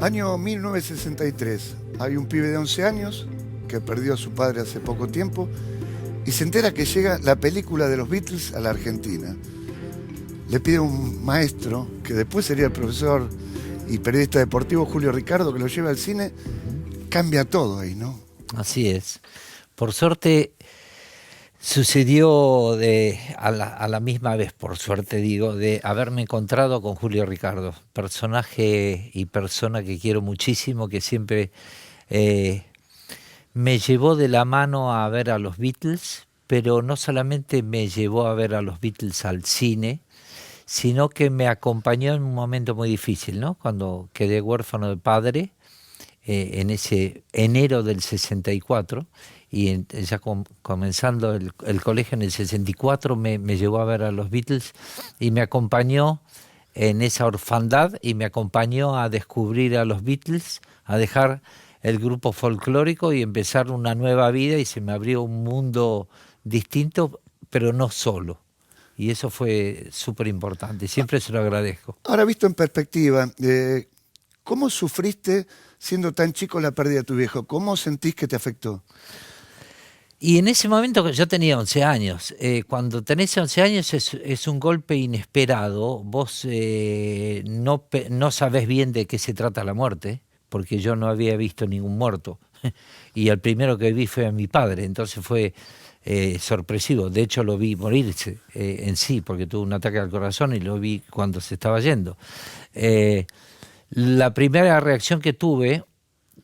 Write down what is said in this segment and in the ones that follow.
Año 1963. Hay un pibe de 11 años que perdió a su padre hace poco tiempo y se entera que llega la película de los Beatles a la Argentina. Le pide a un maestro, que después sería el profesor y periodista deportivo Julio Ricardo, que lo lleve al cine. Cambia todo ahí, ¿no? Así es. Por suerte sucedió a la misma vez, por suerte digo, de haberme encontrado con Julio Ricardo, personaje y persona que quiero muchísimo, que siempre eh, me llevó de la mano a ver a los Beatles, pero no solamente me llevó a ver a los Beatles al cine, sino que me acompañó en un momento muy difícil, ¿no? Cuando quedé huérfano de padre, en ese enero del 64, ya comenzando el colegio en el 64 me llevó a ver a los Beatles y me acompañó en esa orfandad y me acompañó a descubrir a los Beatles, a dejar el grupo folclórico y empezar una nueva vida, y se me abrió un mundo distinto, pero no solo. Y eso fue súper importante, siempre se lo agradezco. Ahora, visto en perspectiva, ¿cómo sufriste siendo tan chico la pérdida de tu viejo? ¿Cómo sentís que te afectó? Y en ese momento que yo tenía 11 años, cuando tenés 11 años es un golpe inesperado, vos no sabés bien de qué se trata la muerte, porque yo no había visto ningún muerto, y el primero que vi fue a mi padre, entonces fue sorpresivo. De hecho lo vi morirse en sí, porque tuvo un ataque al corazón y lo vi cuando se estaba yendo. Eh, la primera reacción que tuve,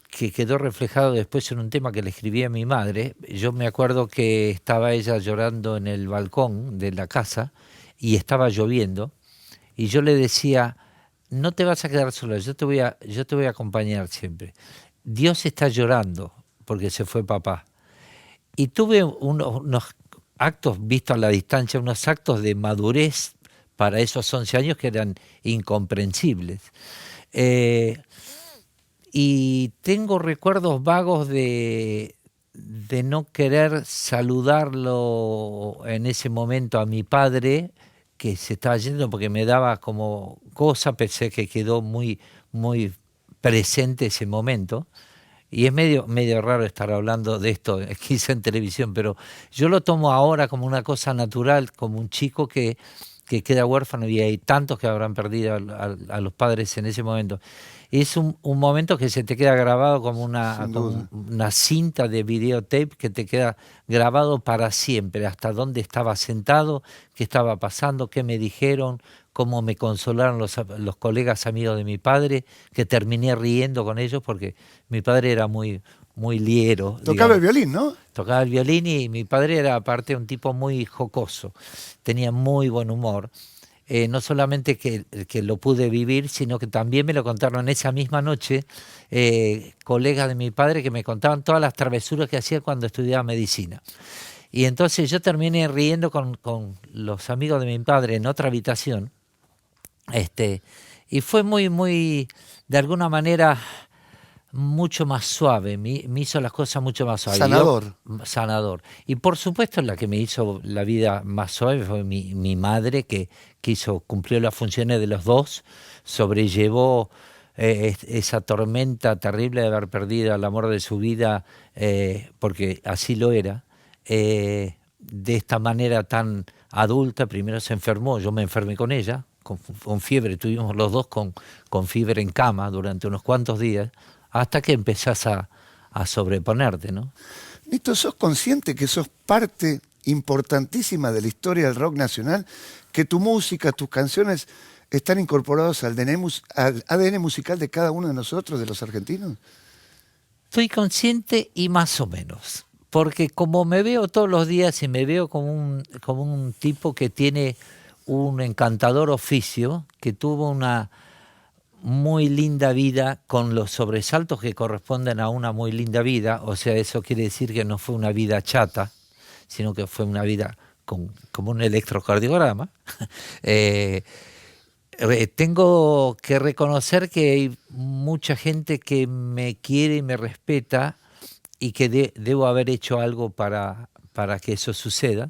que quedó reflejado después en un tema que le escribí a mi madre, yo me acuerdo que estaba ella llorando en el balcón de la casa y estaba lloviendo, y yo le decía: no te vas a quedar sola, yo te voy a acompañar siempre. Dios está llorando porque se fue papá. Y tuve unos actos, visto a la distancia, unos actos de madurez para esos 11 años que eran incomprensibles. Eh, y tengo recuerdos vagos de no querer saludarlo en ese momento a mi padre, que se estaba yendo, porque me daba como cosa, pensé que quedó muy presente ese momento. Y es medio raro estar hablando de esto quizá en televisión, pero yo lo tomo ahora como una cosa natural, como un chico que queda huérfano, y hay tantos que habrán perdido a los padres en ese momento. Es un momento que se te queda grabado Sin como duda. una cinta de videotape, que te queda grabado para siempre, hasta dónde estaba sentado, qué estaba pasando, qué me dijeron, cómo me consolaron los colegas amigos de mi padre, que terminé riendo con ellos porque mi padre era muy liero, Tocaba el digamos. violín, ¿no? Tocaba el violín, y mi padre era aparte un tipo muy jocoso, tenía muy buen humor. No solamente que lo pude vivir, sino que también me lo contaron esa misma noche colegas de mi padre, que me contaban todas las travesuras que hacía cuando estudiaba medicina. Y entonces yo terminé riendo con los amigos de mi padre en otra habitación, este, y fue de alguna manera, mucho más suave, me hizo las cosas mucho más suaves. Sanador. Sanador. Y por supuesto la que me hizo la vida más suave fue mi madre, que cumplió las funciones de los dos, sobrellevó esa tormenta terrible de haber perdido el amor de su vida, porque así lo era, de esta manera tan adulta. Primero se enfermó, yo me enfermé con ella, con fiebre, estuvimos los dos con fiebre en cama durante unos cuantos días, hasta que empezás a sobreponerte, ¿no? Nito, ¿sos consciente que sos parte importantísima de la historia del rock nacional? Que tu música, tus canciones están incorporados al ADN musical de cada uno de nosotros, de los argentinos. Estoy consciente y más o menos, porque como me veo todos los días y me veo como un tipo que tiene un encantador oficio, que tuvo una muy linda vida con los sobresaltos que corresponden a una muy linda vida. O sea, eso quiere decir que no fue una vida chata, sino que fue una vida como un electrocardiograma. eh, Tengo que reconocer que hay mucha gente que me quiere y me respeta, y que debo haber hecho algo para que eso suceda,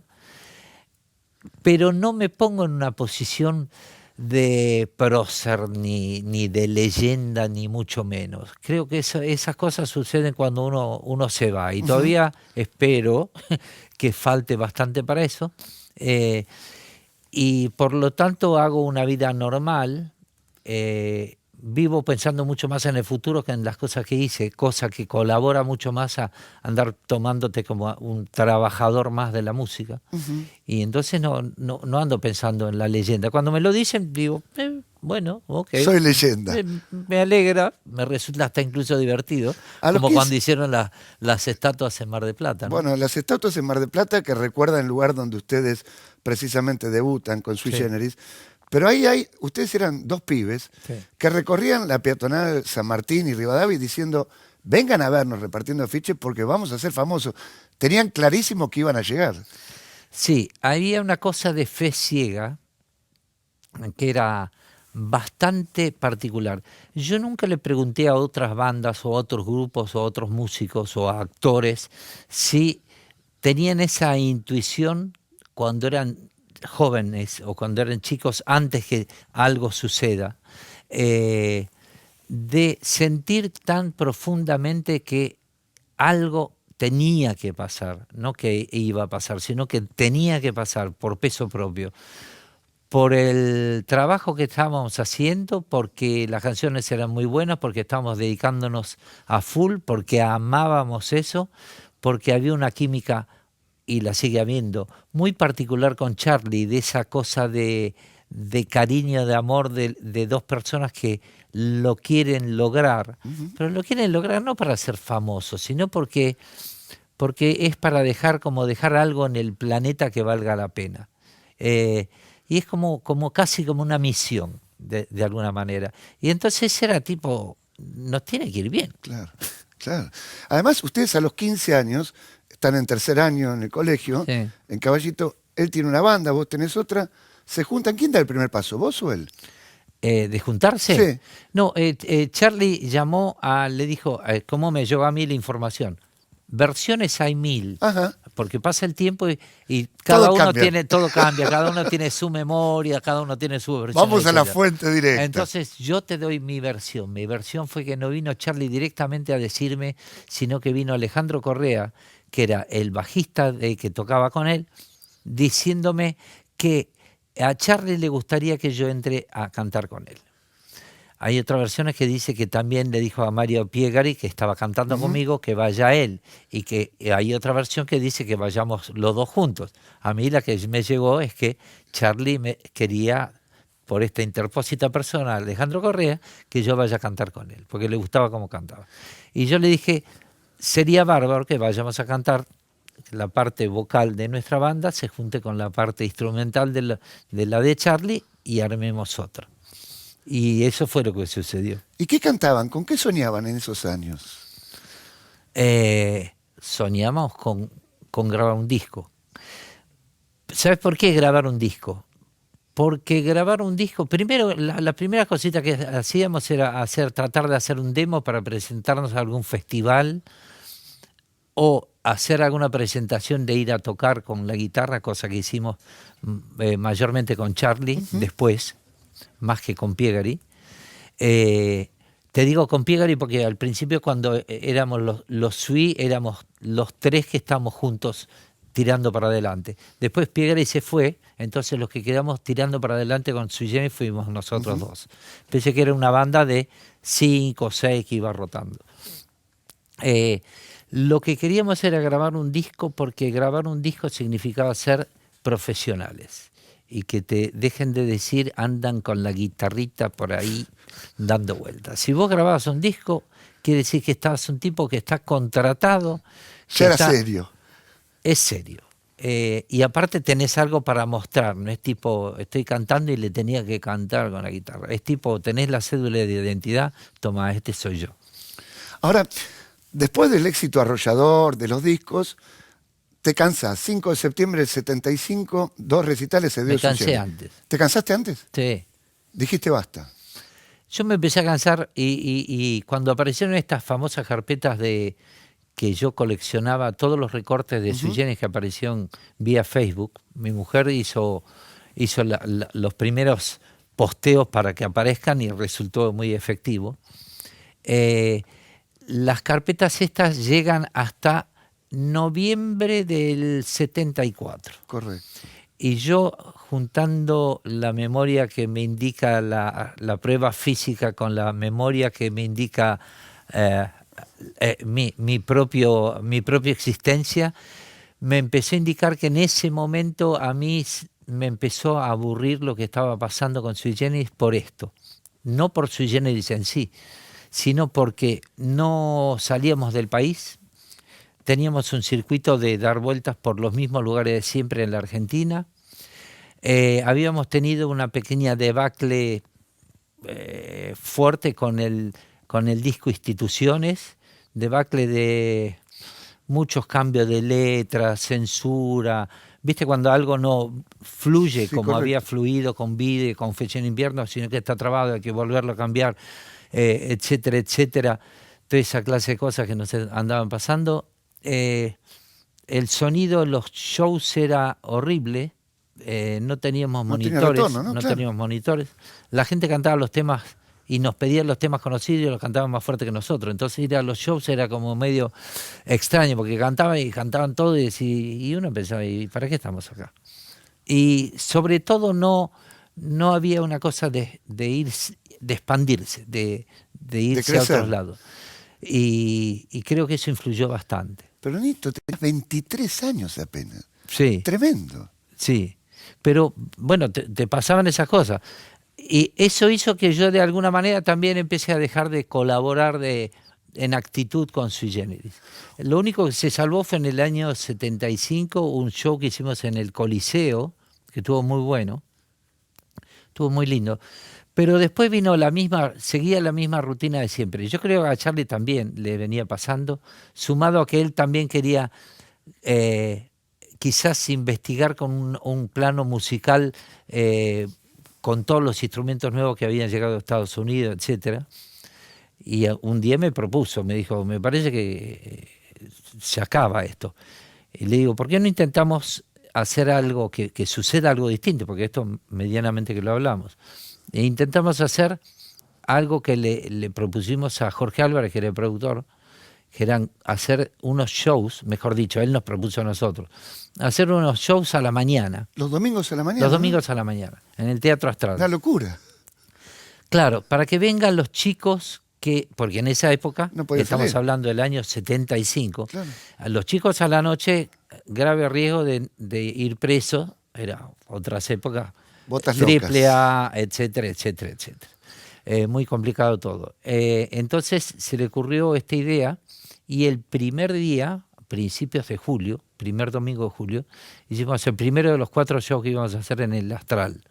pero no me pongo en una posición de prócer, ni de leyenda, ni mucho menos. Creo que esas cosas suceden cuando uno se va, y todavía espero que falte bastante para eso, y por lo tanto hago una vida normal. Vivo pensando mucho más en el futuro que en las cosas que hice, cosa que colabora mucho más a andar tomándote como un trabajador más de la música. Y entonces no ando pensando en la leyenda. Cuando me lo dicen, digo, bueno, ok. Soy leyenda. Me alegra, me resulta hasta incluso divertido, como cuando hicieron las estatuas en Mar del Plata, ¿no? Bueno, las estatuas en Mar del Plata, que recuerdan el lugar donde ustedes precisamente debutan con Sui Generis. Pero ahí ustedes eran dos pibes que recorrían la peatonal San Martín y Rivadavia diciendo, vengan a vernos repartiendo afiches porque vamos a ser famosos. Tenían clarísimo que iban a llegar. Sí, había una cosa de fe ciega que era bastante particular. Yo nunca le pregunté a otras bandas o a otros grupos o a otros músicos o a actores si tenían esa intuición cuando eran jóvenes o cuando eran chicos, antes que algo suceda, de sentir tan profundamente que algo tenía que pasar, no que iba a pasar, sino que tenía que pasar por peso propio, por el trabajo que estábamos haciendo, porque las canciones eran muy buenas, porque estábamos dedicándonos a full, porque amábamos eso, porque había una química, y la sigue habiendo, muy particular con Charly, de esa cosa de cariño, de amor de dos personas que lo quieren lograr, pero lo quieren lograr no para ser famosos, sino porque es para dejar algo en el planeta que valga la pena. Y es como casi como una misión, de alguna manera. Y entonces era tipo, nos tiene que ir bien. Claro, claro. Además, ustedes a los 15 años... están en tercer año en el colegio, en Caballito, él tiene una banda, vos tenés otra, se juntan. ¿Quién da el primer paso, vos o él? ¿De juntarse? Sí. No, Charly le dijo, ¿cómo me llegó a mí la información? Versiones hay 1000, porque pasa el tiempo y cada uno tiene, todo cambia, cada uno tiene su memoria, cada uno tiene su versión. Vamos a la fuente directa. Entonces yo te doy mi versión. Mi versión fue que no vino Charly directamente a decirme, sino que vino Alejandro Correa, que era el bajista que tocaba con él, diciéndome que a Charly le gustaría que yo entre a cantar con él. Hay otras versiones que dice que también le dijo a Mario Piegari, que estaba cantando conmigo, que vaya él. Y que hay otra versión que dice que vayamos los dos juntos. A mí la que me llegó es que Charly me quería, por esta interpósita persona, Alejandro Correa, que yo vaya a cantar con él, porque le gustaba cómo cantaba. Y yo le dije, sería bárbaro que vayamos a cantar, la parte vocal de nuestra banda se junte con la parte instrumental de la de Charly y armemos otra. Y eso fue lo que sucedió. ¿Y qué cantaban? ¿Con qué soñaban en esos años? Soñamos con grabar un disco. ¿Sabes por qué grabar un disco? Porque grabar un disco, primero, la primera cosita que hacíamos era tratar de hacer un demo para presentarnos a algún festival o hacer alguna presentación de ir a tocar con la guitarra, cosa que hicimos mayormente con Charly después, más que con Piegari. Te digo con Piegari porque al principio cuando éramos los Sui, éramos los tres que estábamos juntos tirando para adelante. Después Piegari se fue, entonces los que quedamos tirando para adelante con Sui Generis fuimos nosotros dos. Pensé que era una banda de 5 o 6 que iba rotando. Lo que queríamos era grabar un disco, porque grabar un disco significaba ser profesionales y que te dejen de decir andan con la guitarrita por ahí dando vueltas. Si vos grababas un disco, quiere decir que estabas un tipo que está contratado. Ya era serio. Es serio. Y aparte tenés algo para mostrar, no es tipo, estoy cantando y le tenía que cantar con la guitarra. Es tipo, tenés la cédula de identidad, toma, este soy yo. Ahora, después del éxito arrollador de los discos, te cansás. 5 de septiembre del 75, 2 recitales se dio. Me cansé antes. ¿Te cansaste antes? Sí. Dijiste basta. Yo me empecé a cansar y cuando aparecieron estas famosas carpetas que yo coleccionaba, todos los recortes de Sui Generis que aparecieron vía Facebook, mi mujer hizo los primeros posteos para que aparezcan y resultó muy efectivo. Las carpetas estas llegan hasta noviembre del 74. Correcto. Y yo, juntando la memoria que me indica la prueba física con la memoria que me indica mi propia existencia, me empezó a indicar que en ese momento a mí me empezó a aburrir lo que estaba pasando con Sui Generis por esto. No por Sui Generis en sí, sino porque no salíamos del país. Teníamos un circuito de dar vueltas por los mismos lugares de siempre en la Argentina. Habíamos tenido una pequeña debacle fuerte con el disco Instituciones, debacle de muchos cambios de letras, censura. ¿Viste cuando algo no fluye como correcto. había fluido con Vida y con Fecha en Invierno, sino que está trabado, hay que volverlo a cambiar, etcétera, etcétera? Toda esa clase de cosas que nos andaban pasando. El sonido en los shows era horrible, no teníamos monitores, Claro. teníamos monitores. La gente cantaba los temas y nos pedían los temas conocidos y los cantaban más fuerte que nosotros. Entonces ir a los shows era como medio extraño, porque cantaban todo y uno pensaba, ¿y para qué estamos acá? Y sobre todo no había una cosa de expandirse, de irse a otros lados. Y creo que eso influyó bastante. Pero Nito, tenías 23 años apenas. Sí. Tremendo. Sí. Pero bueno, te pasaban esas cosas. Y eso hizo que yo de alguna manera también empecé a dejar de colaborar en actitud con Sui Generis. Lo único que se salvó fue en el año 75, un show que hicimos en el Coliseo, que estuvo muy bueno, estuvo muy lindo. Pero después seguía la misma rutina de siempre. Yo creo que a Charlie también le venía pasando, sumado a que él también quería quizás investigar con un plano musical, con todos los instrumentos nuevos que habían llegado a Estados Unidos, etcétera. Y un día me dijo, me parece que se acaba esto. Y le digo, ¿por qué no intentamos hacer algo que suceda algo distinto? Porque esto medianamente que lo hablamos. E intentamos hacer algo que le propusimos a Jorge Álvarez, que era el productor, que eran hacer unos shows, mejor dicho, él nos propuso a nosotros, hacer unos shows a la mañana. ¿Los domingos a la mañana? Los domingos a la mañana, en el Teatro Astral. Una locura. Claro, para que vengan los chicos porque en esa época, estamos salir. hablando del año 75, claro. Los chicos a la noche, grave riesgo de ir preso, era otras épocas, Botas triple locas. A, etcétera, etcétera, etcétera. Muy complicado todo. Entonces se le ocurrió esta idea y el primer día, principios de julio, primer domingo de julio, hicimos el primero de los 4 shows que íbamos a hacer en el Astral.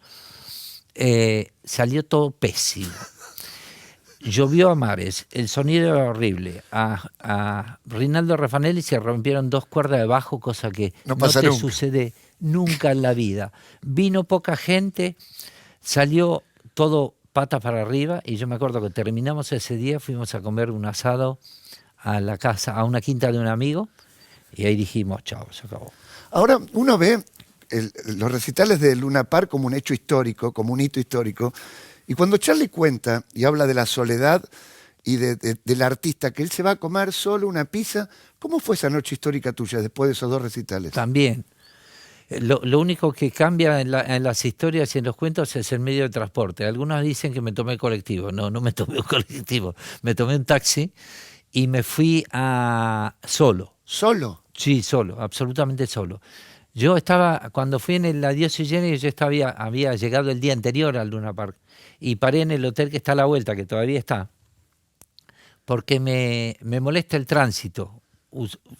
Salió todo pésimo. Llovió a mares, el sonido era horrible. A Rinaldo Raffanelli se rompieron 2 cuerdas de bajo, cosa que no te sucede nunca en la vida. Vino poca gente, salió todo patas para arriba, y yo me acuerdo que terminamos ese día, fuimos a comer un asado a la casa, a una quinta de un amigo, y ahí dijimos, chao, se acabó. Ahora uno ve los recitales de Luna Park como un hecho histórico, como un hito histórico, y cuando Charlie cuenta y habla de la soledad y del artista, que él se va a comer solo una pizza, ¿cómo fue esa noche histórica tuya después de esos 2 recitales? También. Lo único que cambia en las historias y en los cuentos es el medio de transporte. Algunos dicen que me tomé el colectivo. No me tomé un colectivo. Me tomé un taxi y me fui solo. ¿Solo? Sí, solo, absolutamente solo. Yo cuando fui en el Adiós Sui Generis, yo había llegado el día anterior al Luna Park y paré en el hotel que está a la vuelta, que todavía está, porque me molesta el tránsito.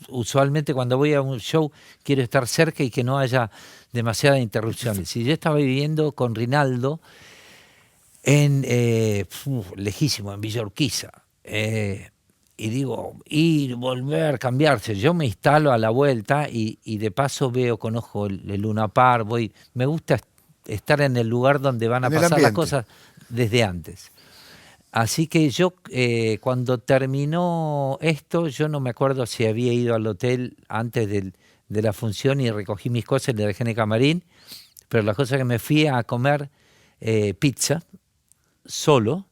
Usualmente cuando voy a un show quiero estar cerca y que no haya demasiadas interrupciones. Y yo estaba viviendo con Rinaldo lejísimo, en Villa Urquiza. Y digo, ir, volver, cambiarse. Yo me instalo a la vuelta y de paso conozco el Luna Park, me gusta estar en el lugar donde van a pasar las cosas desde antes. Así que yo, cuando terminó esto, yo no me acuerdo si había ido al hotel antes de la función y recogí mis cosas y le dejé en el camarín, pero la cosa que me fui a comer pizza solo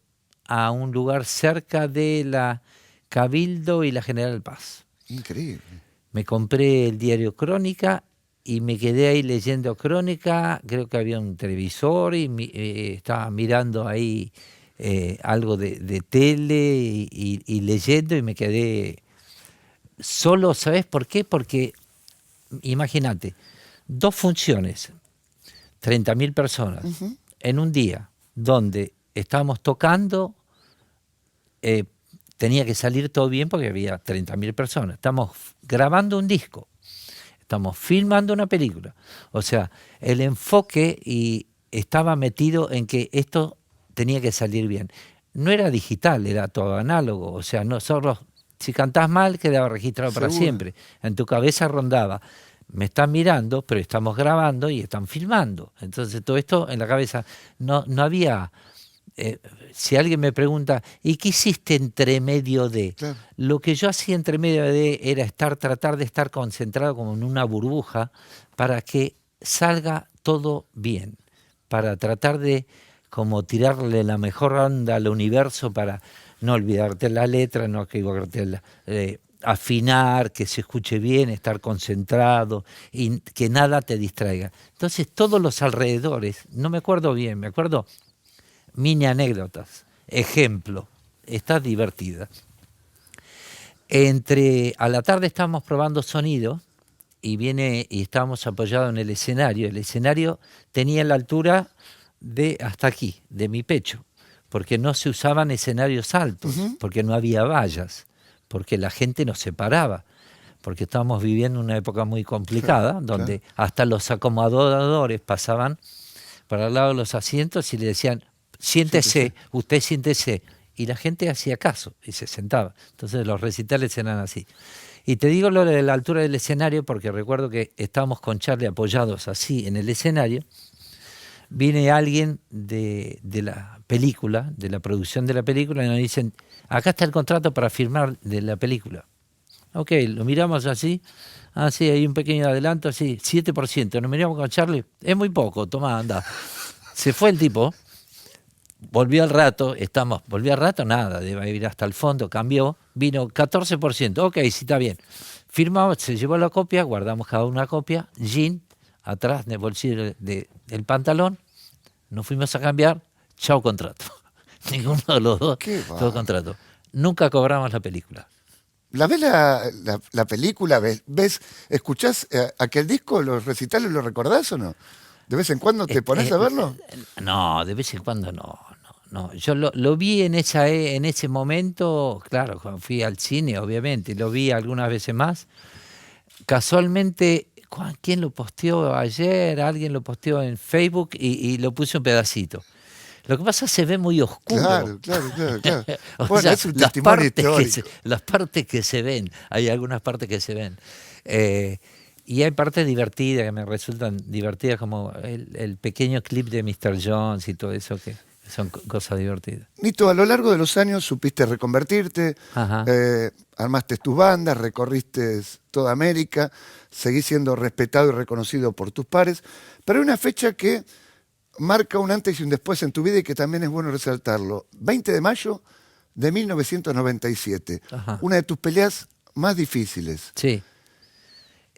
a un lugar cerca de la Cabildo y la General Paz. Increíble. Me compré el diario Crónica y me quedé ahí leyendo Crónica. Creo que había un televisor y estaba mirando ahí algo de tele y leyendo, y me quedé solo. ¿Sabes por qué? Porque imagínate, 2 funciones, 30.000 personas en un día, donde estábamos tocando, tenía que salir todo bien porque había 30.000 personas. Estamos grabando un disco, estamos filmando una película. O sea, el enfoque estaba metido en que esto tenía que salir bien. No era digital, era todo análogo. O sea, nosotros, si cantás mal, quedaba registrado para siempre. En tu cabeza rondaba: me están mirando, pero estamos grabando y están filmando. Entonces todo esto en la cabeza no había... si alguien me pregunta, ¿y qué hiciste entre medio de? Claro. Lo que yo hacía entre medio de era tratar de estar concentrado como en una burbuja para que salga todo bien, para tratar de como tirarle la mejor onda al universo, para no olvidarte la letra, no equivocarte, afinar, que se escuche bien, estar concentrado y que nada te distraiga. Entonces todos los alrededores, no me acuerdo bien, me acuerdo mini anécdotas. Ejemplo, está divertida. A la tarde estábamos probando sonido y estábamos apoyados en el escenario. El escenario tenía la altura de hasta aquí, de mi pecho, porque no se usaban escenarios altos, porque no había vallas, porque la gente nos separaba, porque estábamos viviendo una época muy complicada, donde hasta los acomodadores pasaban para el lado de los asientos y le decían: siéntese, usted siéntese. Y la gente hacía caso y se sentaba. Entonces los recitales eran así. Y te digo lo de la altura del escenario porque recuerdo que estábamos con Charlie apoyados así en el escenario. Viene alguien de la película, de la producción de la película, y nos dicen: acá está el contrato para firmar de la película. Ok, lo miramos así. Ah, sí, hay un pequeño adelanto, así, 7%. Nos miramos con Charlie: es muy poco, toma, anda. Se fue el tipo. Volvió al rato, nada, debe ir hasta el fondo, cambió, vino 14%, ok, sí, está bien. Firmamos, se llevó la copia, guardamos cada una copia, jean, atrás del bolsillo del pantalón, nos fuimos a cambiar, chao contrato. Ninguno de los dos, todo contrato. Nunca cobramos la película. ¿La ves la película? ¿Ves, escuchás aquel disco, los recitales, lo recordás o no? ¿De vez en cuando te pones a verlo? No, de vez en cuando no. Yo lo vi en ese momento, claro, cuando fui al cine, obviamente, lo vi algunas veces más. Casualmente, ¿quién lo posteó ayer? Alguien lo posteó en Facebook y lo puse un pedacito. Lo que pasa es que se ve muy oscuro. Claro. Bueno, sea, es un testimonio histórico. Las partes que se ven, hay algunas partes que se ven. Y hay partes divertidas que me resultan divertidas, como el pequeño clip de Mr. Jones y todo eso, que son cosas divertidas. Nito, a lo largo de los años supiste reconvertirte, armaste tus bandas, recorriste toda América, seguís siendo respetado y reconocido por tus pares, pero hay una fecha que marca un antes y un después en tu vida y que también es bueno resaltarlo. 20 de mayo de 1997, una de tus peleas más difíciles. Sí.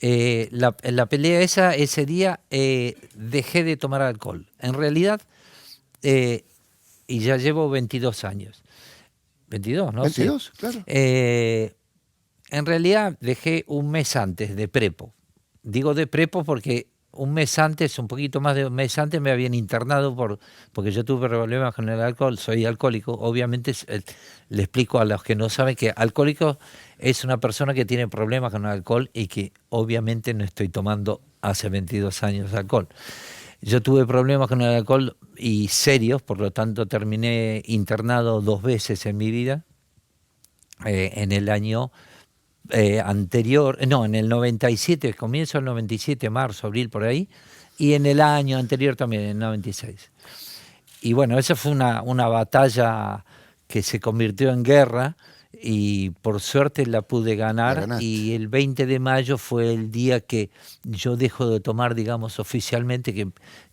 La pelea ese día dejé de tomar alcohol. En realidad, y ya llevo 22 años. 22, ¿no? 22, sí. Claro. En realidad dejé un mes antes de prepo. Digo de prepo porque un mes antes, un poquito más de un mes antes, me habían internado porque yo tuve problemas con el alcohol, soy alcohólico. Obviamente le explico a los que no saben que alcohólico es una persona que tiene problemas con el alcohol y que obviamente no estoy tomando hace 22 años alcohol. Yo tuve problemas con el alcohol y serios, por lo tanto terminé internado 2 veces en mi vida, en el año anterior, no, en el 97, comienzo del 97, marzo, abril, por ahí, y en el año anterior también, en el 96. Y bueno, esa fue una batalla que se convirtió en guerra y por suerte la pude ganar, y el 20 de mayo fue el día que yo dejo de tomar, digamos, oficialmente,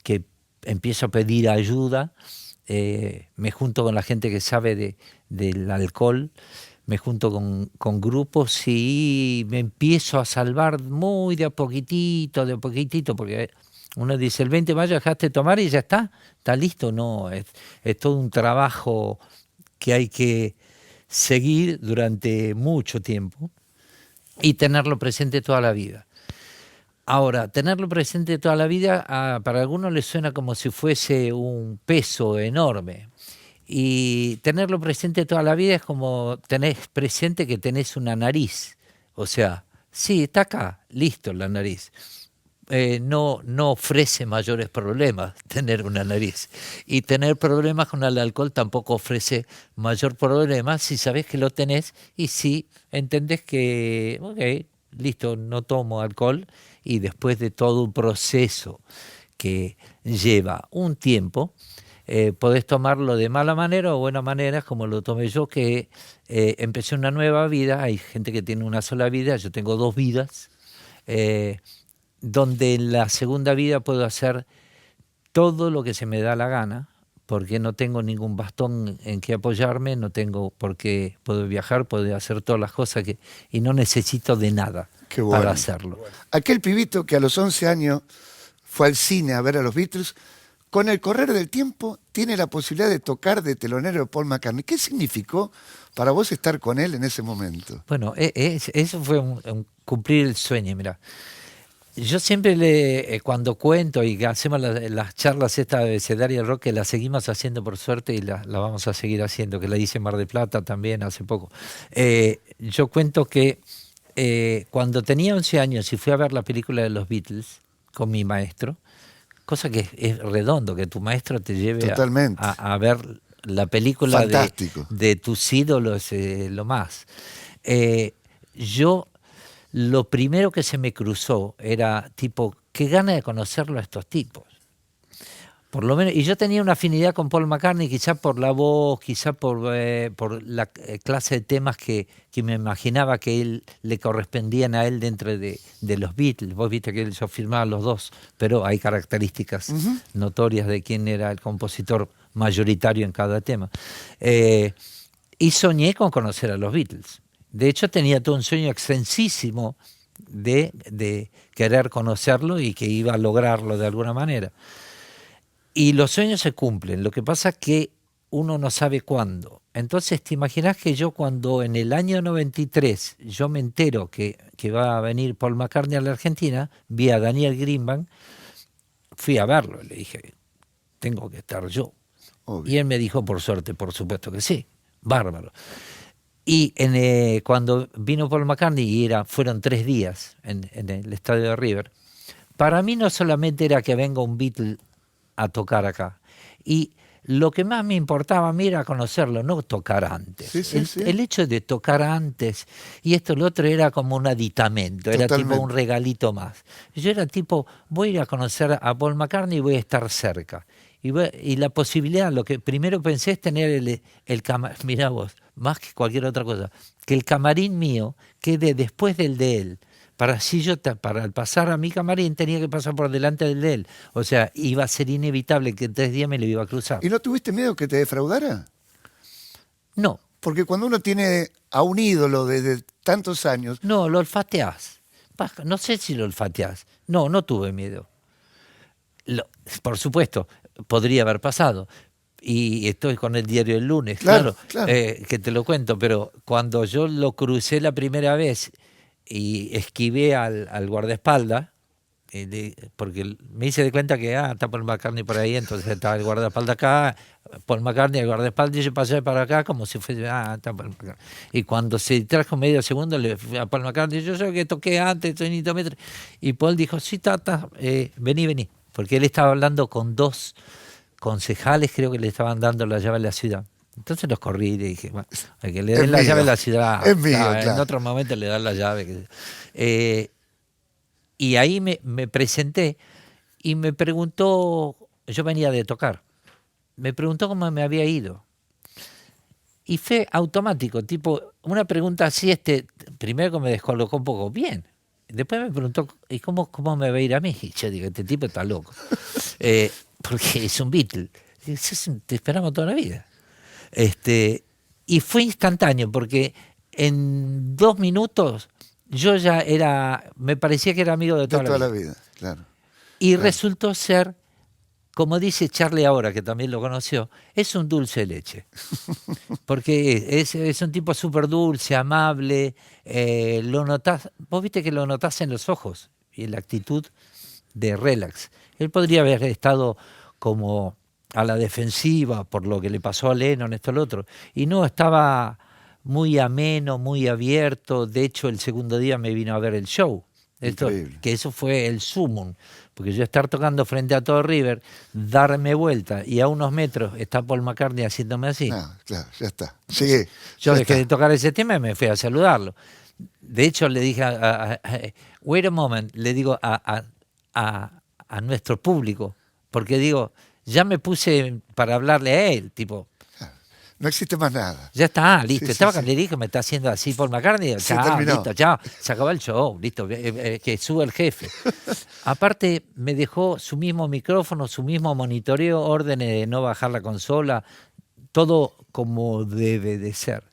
que empiezo a pedir ayuda, me junto con la gente que sabe del alcohol, me junto con grupos y me empiezo a salvar muy de a poquitito, porque uno dice, el 20 de mayo dejaste de tomar y ya está listo. No, es todo un trabajo que hay que seguir durante mucho tiempo y tenerlo presente toda la vida. Ahora, tenerlo presente toda la vida, para algunos les suena como si fuese un peso enorme. Y tenerlo presente toda la vida es como tener presente que tenés una nariz. O sea, sí, está acá, listo la nariz. No ofrece mayores problemas tener una nariz. Y tener problemas con el alcohol tampoco ofrece mayor problema si sabés que lo tenés y si entendés que, ok, listo, no tomo alcohol, y después de todo un proceso que lleva un tiempo, podés tomarlo de mala manera o buena manera, como lo tomé yo, que empecé una nueva vida. Hay gente que tiene una sola vida, yo tengo 2 vidas, donde en la segunda vida puedo hacer todo lo que se me da la gana, porque no tengo ningún bastón en que apoyarme, no tengo por qué, puedo viajar, puedo hacer todas las cosas y no necesito de nada para hacerlo. Aquel pibito que a los 11 años fue al cine a ver a los Beatles, con el correr del tiempo tiene la posibilidad de tocar de telonero de Paul McCartney. ¿Qué significó para vos estar con él en ese momento? Bueno, eso fue un cumplir el sueño, mira. Yo siempre cuando cuento y hacemos las charlas esta de Abecedario Rock, que las seguimos haciendo por suerte y la vamos a seguir haciendo, que la hice en Mar del Plata también hace poco. Yo cuento que cuando tenía 11 años y fui a ver la película de los Beatles con mi maestro, cosa que es redondo, que tu maestro te lleve a ver la película de tus ídolos, lo más. Yo... Lo primero que se me cruzó era tipo, qué gana de conocerlo a estos tipos. Por lo menos, y yo tenía una afinidad con Paul McCartney, quizá por la voz, quizá por la clase de temas que me imaginaba que él le correspondían a él dentro de los Beatles. Vos viste que ellos firmaban los dos, pero hay características notorias de quién era el compositor mayoritario en cada tema. Y soñé con conocer a los Beatles. De hecho, tenía todo un sueño extensísimo de querer conocerlo y que iba a lograrlo de alguna manera. Y los sueños se cumplen, lo que pasa es que uno no sabe cuándo. Entonces, ¿te imaginas que yo cuando en el año 93 yo me entero que va a venir Paul McCartney a la Argentina, vi a Daniel Greenbank, fui a verlo, le dije, tengo que estar yo. Obvio. Y él me dijo, por suerte, por supuesto que sí, bárbaro. Y cuando vino Paul McCartney, y fueron 3 días en el estadio de River, para mí no solamente era que venga un Beatle a tocar acá, y lo que más me importaba a mí era conocerlo, no tocar antes. El hecho de tocar antes y esto, lo otro, era como un aditamento, era tipo un regalito más. Yo era tipo, voy a ir a conocer a Paul McCartney y voy a estar cerca. Y la posibilidad, lo que primero pensé es tener el camarín, mirá vos, más que cualquier otra cosa, que el camarín mío quede después del de él. Para al pasar a mi camarín tenía que pasar por delante del de él. O sea, iba a ser inevitable que en 3 días me lo iba a cruzar. ¿Y no tuviste miedo que te defraudara? No. Porque cuando uno tiene a un ídolo desde tantos años... No, lo olfateás. No sé si lo olfateás. No tuve miedo. Por supuesto, podría haber pasado. Y estoy con el diario El Lunes, claro. Que te lo cuento, pero cuando yo lo crucé la primera vez y esquivé al guardaespaldas, porque me hice de cuenta que está Paul McCartney por ahí, entonces estaba el guardaespaldas acá, Paul McCartney, el guardaespaldas, y yo pasé para acá como si fuese, está Paul McCartney. Y cuando se trajo medio segundo, le fui a Paul McCartney, yo sé que toqué antes, y Paul dijo, sí, Tata, vení, porque él estaba hablando con 2 concejales, creo que le estaban dando la llave de la ciudad. Entonces los corrí y le dije, bueno, que le den la llave de la ciudad. Es mío, claro. En otro momento le dan la llave. Y ahí me presenté y me preguntó, yo venía de tocar, me preguntó cómo me había ido. Y fue automático, tipo, una pregunta así, primero que me descolocó un poco, bien. Después me preguntó, ¿y cómo me va a ir a mí? Y yo digo, este tipo está loco. porque es un Beatle. Te esperamos toda la vida. Y fue instantáneo, porque en 2 minutos yo ya me parecía que era amigo de toda la vida. Claro. Y resultó ser, como dice Charlie ahora, que también lo conoció, es un dulce de leche. Porque es un tipo súper dulce, amable, lo notás, vos viste que lo notás en los ojos y en la actitud de relax. Él podría haber estado como a la defensiva por lo que le pasó a Lennon, esto, lo otro, y no, estaba muy ameno, muy abierto. De hecho, el segundo día me vino a ver el show. Que eso fue el sumum, porque yo estar tocando frente a todo River, darme vuelta y a unos metros está Paul McCartney haciéndome así. No, claro, ya está. Sigue. Yo dejé de tocar ese tema y me fui a saludarlo. De hecho, le dije wait a moment, le digo a nuestro público, porque digo, ya me puse para hablarle a él, tipo, no existe más nada. Ya está, listo. Le dije, me está haciendo así Paul McCartney. Chao, listo, chao. Se acabó el show, listo. Que suba el jefe. Aparte, me dejó su mismo micrófono, su mismo monitoreo, órdenes de no bajar la consola, todo como debe de ser.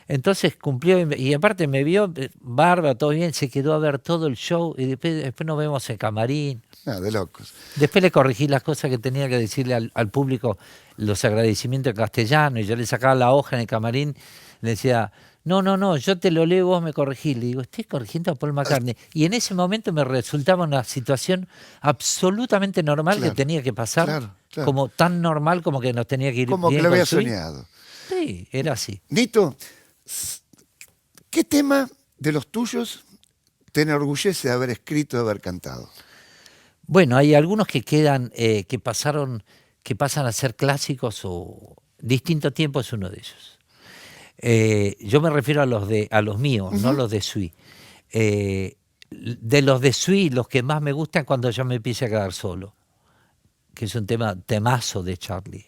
Entonces cumplió, y aparte me vio, barba, todo bien, se quedó a ver todo el show, y después nos vemos en camarín. De locos. Después le corregí las cosas que tenía que decirle al público, los agradecimientos en castellano, y yo le sacaba la hoja en el camarín, le decía, no, yo te lo leo, vos me corregís. Le digo, estoy corrigiendo a Paul McCartney. Y en ese momento me resultaba una situación absolutamente normal, que tenía que pasar, claro. como tan normal como que nos tenía que ir como bien. Como que lo había soñado. Sí, era así. Nito, ¿qué tema de los tuyos te enorgullece de haber escrito, de haber cantado? Bueno, hay algunos que quedan, que pasan a ser clásicos, o distinto tiempo es uno de ellos. Yo me refiero a los míos, no los de Sui. De los de Sui, los que más me gustan cuando yo me empiece a quedar solo, que es un temazo de Charlie,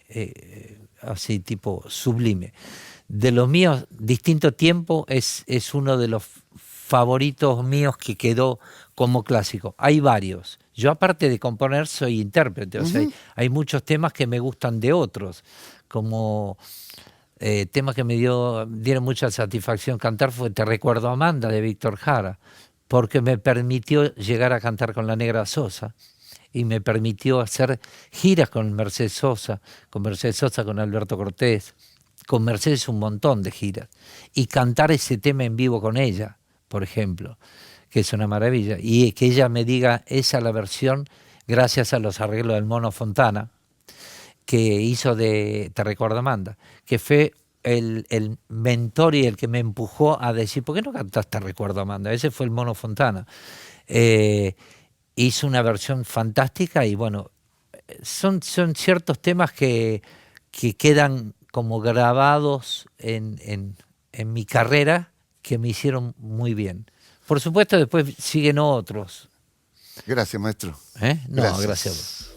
así tipo sublime. De los míos, distinto tiempo es uno de los favoritos míos que quedó como clásico. Hay varios. Yo, aparte de componer, soy intérprete. O sea, hay muchos temas que me gustan de otros, como temas que me dieron mucha satisfacción cantar fue Te recuerdo Amanda, de Víctor Jara, porque me permitió llegar a cantar con la Negra Sosa y me permitió hacer giras con Mercedes Sosa, con Alberto Cortés, con Mercedes un montón de giras, y cantar ese tema en vivo con ella, por ejemplo, que es una maravilla, y que ella me diga, esa es la versión, gracias a los arreglos del Mono Fontana, que hizo de Te recuerdo Amanda, que fue el mentor y el que me empujó a decir, ¿por qué no cantas Te recuerdo Amanda? Ese fue el Mono Fontana. Hizo una versión fantástica, y bueno, son ciertos temas que quedan como grabados en mi carrera, que me hicieron muy bien. Por supuesto, después siguen otros. Gracias, maestro. No, gracias a vos.